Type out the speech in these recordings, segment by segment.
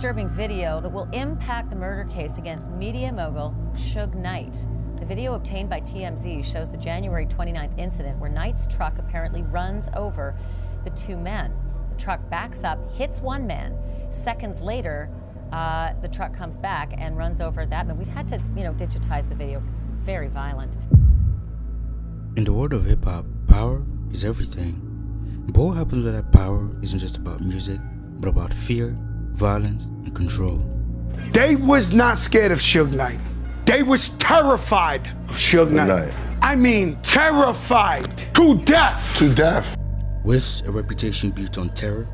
disturbing video that will impact the murder case against media mogul Suge Knight. The video obtained by TMZ shows the January 29th incident where Knight's truck apparently runs over the two men. The truck backs up, hits one man. Seconds later, the truck comes back and runs over that man. We've had to, digitize the video because it's very violent. In the world of hip-hop, power is everything. But what happens when that power isn't just about music, but about fear, violence, and control? They was not scared of Suge Knight. They was terrified of Suge Knight. I mean, terrified to death. To death. With a reputation built on terror,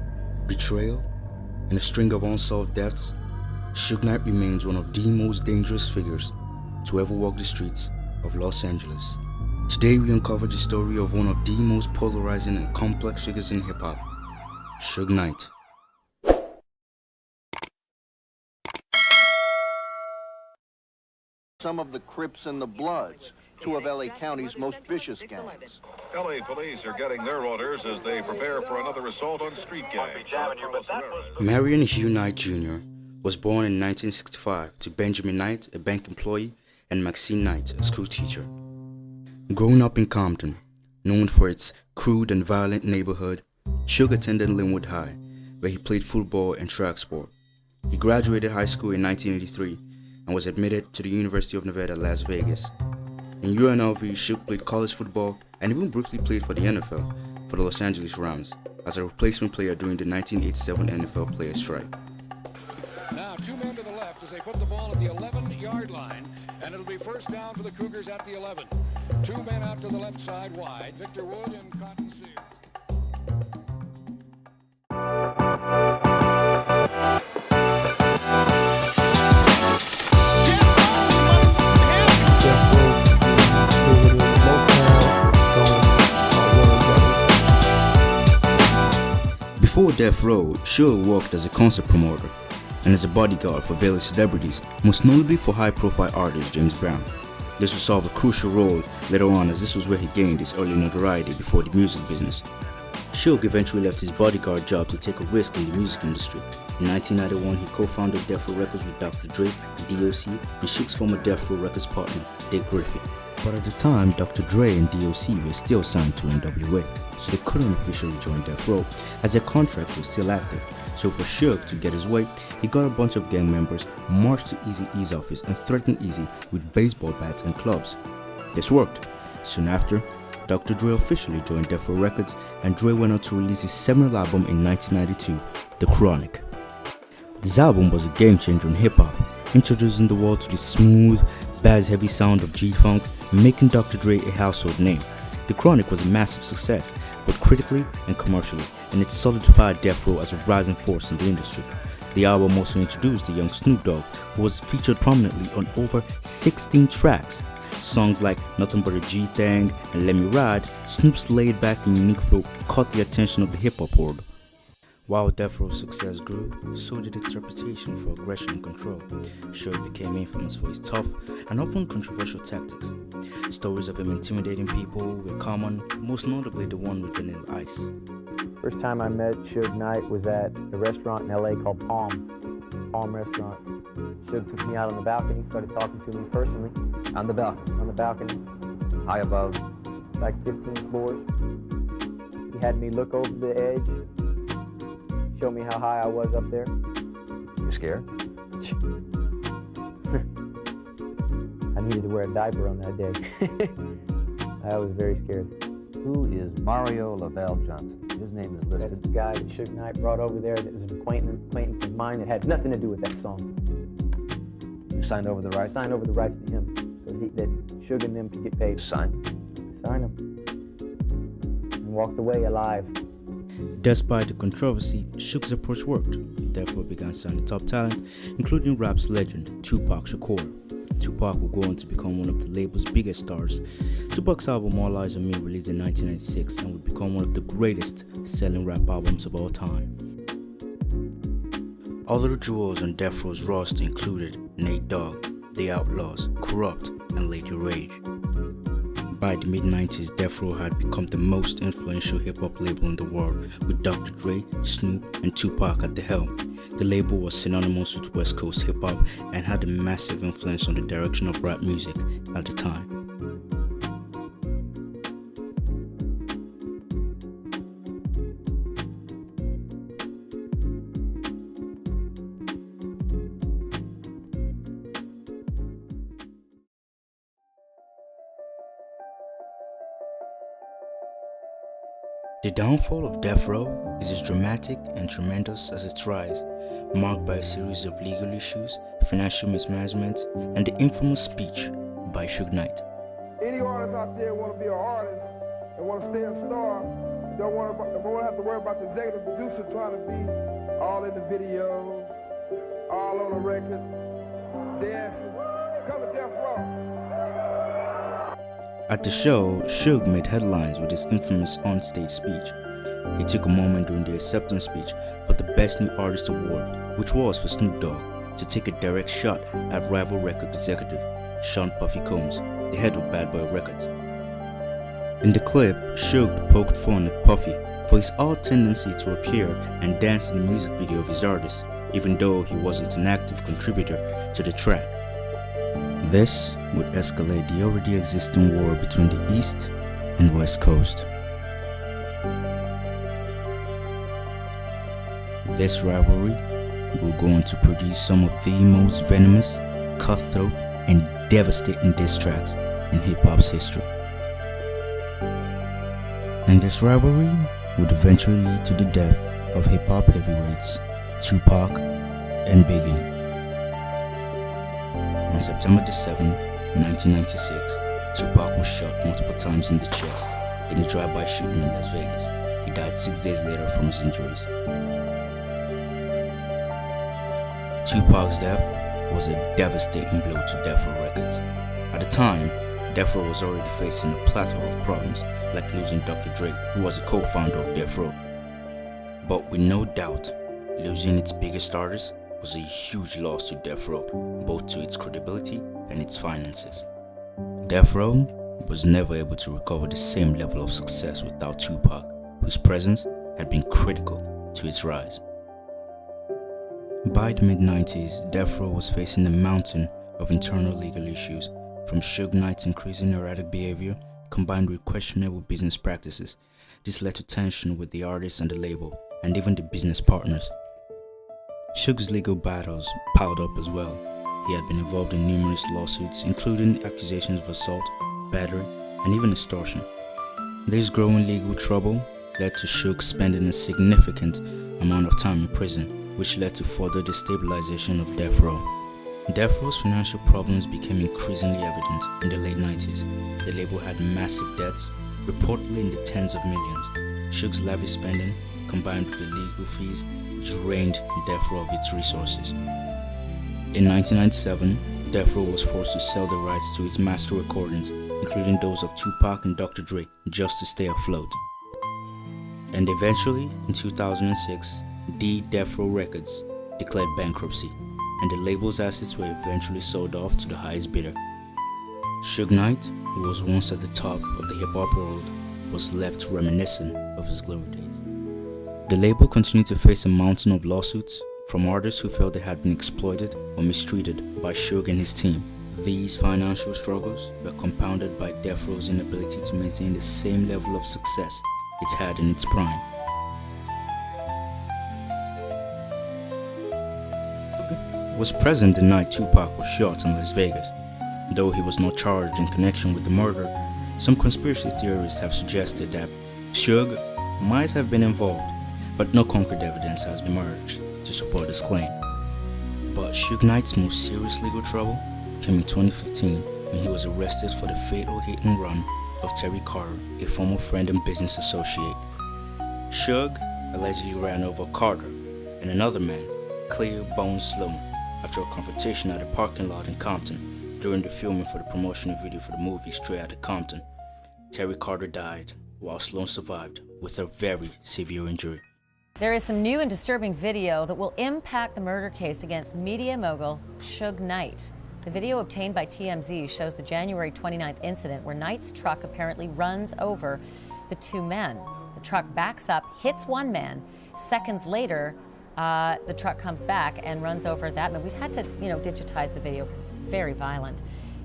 betrayal, and a string of unsolved deaths, Suge Knight remains one of the most dangerous figures to ever walk the streets of Los Angeles. Today we uncover the story of one of the most polarizing and complex figures in hip-hop, Suge Knight. Some of the Crips and the Bloods, two of LA County's most vicious gangs. LA police are getting their orders as they prepare for another assault on street gangs. Marion Hugh Knight Jr. was born in 1965 to Benjamin Knight, a bank employee, and Maxine Knight, a school teacher. Growing up in Compton, known for its crude and violent neighborhood, Suge attended Linwood High, where he played football and track sport. He graduated high school in 1983 and was admitted to the University of Nevada, Las Vegas. In UNLV, Suge played college football and even briefly played for the NFL for the Los Angeles Rams as a replacement player during the 1987 NFL player strike. Now, two men to the left as they put the ball at the 11-yard line, and it'll be first down for the Cougars at the 11. Two men out to the left side wide, Victor Wood and Cotton Sear. Before Deathrow, Suge worked as a concert promoter and as a bodyguard for various celebrities, most notably for high-profile artist James Brown. This would solve a crucial role later on, as this was where he gained his early notoriety before the music business. Suge eventually left his bodyguard job to take a risk in the music industry. In 1991, he co-founded Deathrow Records with Dr. Dre, DOC, and Suge's former Deathrow Records partner, Dick Griffith. But at the time, Dr. Dre and DOC were still signed to NWA, so they couldn't officially join Deathrow, as their contract was still active. So for Suge to get his way, he got a bunch of gang members, marched to Eazy-E's office and threatened Eazy with baseball bats and clubs. This worked. Soon after, Dr. Dre officially joined Deathrow Records, and Dre went on to release his seminal album in 1992, The Chronic. This album was a game changer in hip-hop, introducing the world to the smooth, bass-heavy sound of G-Funk, making Dr. Dre a household name. The Chronic was a massive success, both critically and commercially, and it solidified Deathrow as a rising force in the industry. The album also introduced the young Snoop Dogg, who was featured prominently on over 16 tracks. Songs like Nothing But a G-Thang and Let Me Ride, Snoop's laid-back and unique flow caught the attention of the hip-hop world. While Deathrow's success grew, so did its reputation for aggression and control. Suge became infamous for his tough and often controversial tactics. Stories of him intimidating people were common, most notably the one with Vanilla Ice. First time I met Suge Knight was at a restaurant in LA called Palm Restaurant. Suge took me out on the balcony, started talking to me personally. On the balcony? On the balcony. High above? Like 15 floors. He had me look over the edge, show me how high I was up there. You scared? I needed to wear a diaper on that day. I was very scared. Who is Mario Lavelle Johnson? His name is listed. That's the guy that Suge Knight brought over there that was an acquaintance of mine that had nothing to do with that song. You signed over the rights? I signed over the rights to him so that Suge and them could get paid. Signed? Signed him. And walked away alive. Despite the controversy, Suge's approach worked. Therefore, began signing top talent, including rap's legend Tupac Shakur. Tupac would go on to become one of the label's biggest stars. Tupac's album All Eyes on Me released in 1996 and would become one of the greatest selling rap albums of all time. Other jewels on Deathrow's roster included Nate Dogg, The Outlaws, Corrupt, and Lady Rage. By the mid-90s, Deathrow had become the most influential hip-hop label in the world, with Dr. Dre, Snoop, and Tupac at the helm. The label was synonymous with West Coast hip-hop and had a massive influence on the direction of rap music at the time. The downfall of Deathrow is as dramatic and tremendous as its rise, marked by a series of legal issues, financial mismanagement, and the infamous speech by Suge Knight. Any artist out there want to be an artist and want to stay a star, don't want to have to worry about the executive producer trying to be all in the video, all on the record, dancing. Come to Deathrow. At the show, Suge made headlines with his infamous on-stage speech. He took a moment during the acceptance speech for the Best New Artist Award, which was for Snoop Dogg, to take a direct shot at rival record executive Sean Puffy Combs, the head of Bad Boy Records. In the clip, Suge poked fun at Puffy for his odd tendency to appear and dance in the music video of his artist, even though he wasn't an active contributor to the track. This would escalate the already existing war between the East and West Coast. This rivalry will go on to produce some of the most venomous, cutthroat, and devastating diss tracks in hip-hop's history. And this rivalry would eventually lead to the death of hip-hop heavyweights Tupac and Biggie. On September 7, 1996, Tupac was shot multiple times in the chest in a drive-by shooting in Las Vegas. He died 6 days later from his injuries. Tupac's death was a devastating blow to Deathrow Records. At the time, Deathrow was already facing a plethora of problems, like losing Dr. Dre, who was a co-founder of Deathrow. But with no doubt, losing its biggest artist was a huge loss to Deathrow, both to its credibility and its finances. Deathrow was never able to recover the same level of success without Tupac, whose presence had been critical to its rise. By the mid-90s, Deathrow was facing a mountain of internal legal issues, from Suge Knight's increasing erratic behavior combined with questionable business practices. This led to tension with the artists and the label, and even the business partners. Suge's legal battles piled up as well. He had been involved in numerous lawsuits, including accusations of assault, battery, and even extortion. This growing legal trouble led to Suge spending a significant amount of time in prison, which led to further destabilization of Deathrow. Deathrow's financial problems became increasingly evident in the late 90s. The label had massive debts, reportedly in the tens of millions. Suge's lavish spending, combined with the legal fees, drained Deathrow of its resources. In 1997, Deathrow was forced to sell the rights to its master recordings, including those of Tupac and Dr. Dre, just to stay afloat. And eventually, in 2006, Deathrow Records declared bankruptcy, and the label's assets were eventually sold off to the highest bidder. Suge Knight, who was once at the top of the hip-hop world, was left reminiscent of his glory days. The label continued to face a mountain of lawsuits from artists who felt they had been exploited or mistreated by Suge and his team. These financial struggles were compounded by Deathrow's inability to maintain the same level of success it had in its prime. Suge was present the night Tupac was shot in Las Vegas. Though he was not charged in connection with the murder, some conspiracy theorists have suggested that Suge might have been involved, but no concrete evidence has emerged to support this claim. But Suge Knight's most serious legal trouble came in 2015 when he was arrested for the fatal hit and run of Terry Carter, a former friend and business associate. Suge allegedly ran over Carter and another man, Cleo Bones Sloan, after a confrontation at a parking lot in Compton during the filming for the promotional video for the movie Straight Outta Compton. Terry Carter died, while Sloan survived with a very severe injury. There is some new and disturbing video that will impact the murder case against media mogul Suge Knight. The video obtained by TMZ shows the January 29th incident where Knight's truck apparently runs over the two men. The truck backs up, hits one man. Seconds later, the truck comes back and runs over that man. We've had to, digitize the video because it's very violent.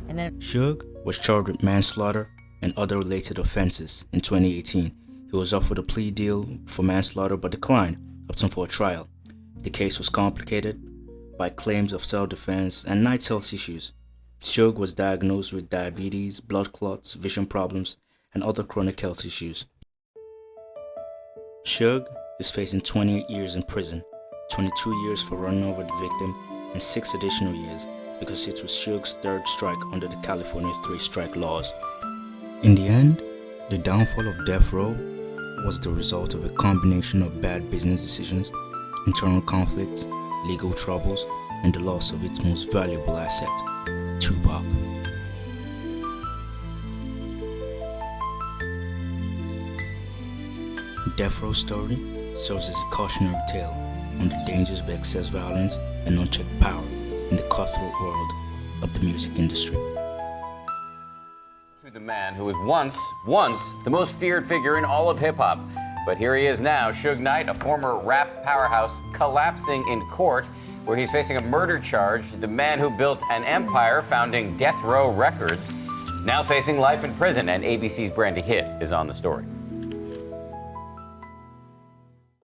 And then Suge was charged with manslaughter and other related offenses in 2018. He was offered a plea deal for manslaughter but declined, opting for a trial. The case was complicated by claims of self-defense and Knight's health issues. Suge was diagnosed with diabetes, blood clots, vision problems, and other chronic health issues. Suge is facing 28 years in prison, 22 years for running over the victim, and 6 additional years because it was Suge's 3rd strike under the California 3-strike laws. In the end, the downfall of Death Row was the result of a combination of bad business decisions, internal conflicts, legal troubles, and the loss of its most valuable asset, Tupac. Death Row's story serves as a cautionary tale on the dangers of excess violence and unchecked power in the cutthroat world of the music industry. To the man who was once the most feared figure in all of hip-hop. But here he is now, Suge Knight, a former rap powerhouse, collapsing in court, where he's facing a murder charge. The man who built an empire, founding Death Row Records, now facing life in prison, and ABC's Brandy Hitt is on the story.